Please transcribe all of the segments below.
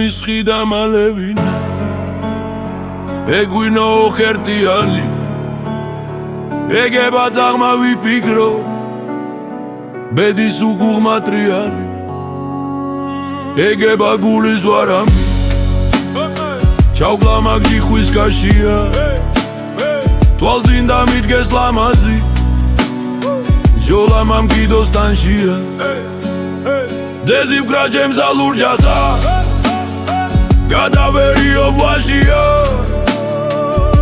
დამისხი და მალევინა ეგვინო ხერტიანი ეგება ძაღმა ვიფიქრო ბედის უგუღმა ტრიალი ეგება გულის ვარამი ჩავკლა მაგ ჯიხვის კაშია თვალწინ დამიდგეს ლამაზი ჟოლა მამკიდოს თანშია დეზი ვკრა ჩემსა ლურჯასა გადავერიო ვაშია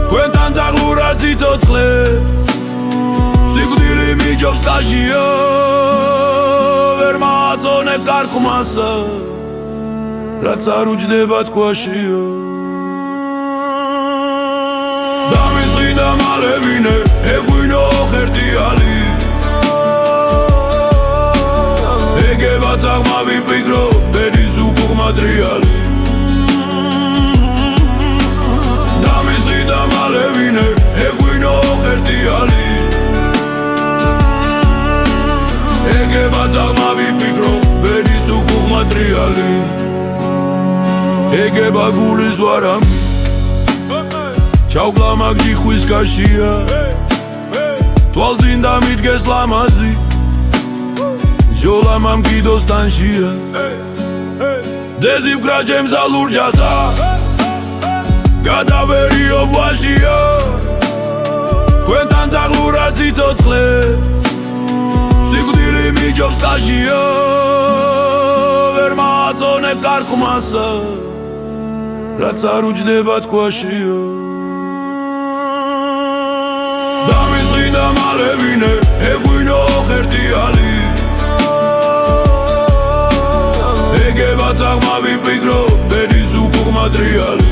თქვენთან ძაღლურად ციცოცხლეს სიკვდილი მიჯობს ხაშია ვერ მააწონებ გარყმასა რაც არ უჯდება თქვაშია დამისხი და მალევინე ეგვინო ხერტიანი ეგება ძაღმა ვიფიქრო ბედის უგუღმა ტრიალი მალევინე ეგვინო ხერტიანი ეგება ძაღმა ვიფიქრო ბედის უგუღმა ტრიალი ეგება გულის ვარამი ჩავკლა მაგ ჯიხვის კაშია თვალწინ დამიდგეს ლამაზი ჟოლა მამკიდოს თანშია დეზი ვკრა ჩემსა ლურჯასა გადავერიო ვაშია თქვენთან ძაღლურად ციცოცხლეს სიკვდილი მიჯობს ხაშია ვერ მააწონებ გარყმასა რაც არ უჯდება თქვაშია დამისხი და მალევინე ეგვინო ხერტიანი ეგება ძაღმა ვიფიქრო ბედის უგუღმა ტრიალი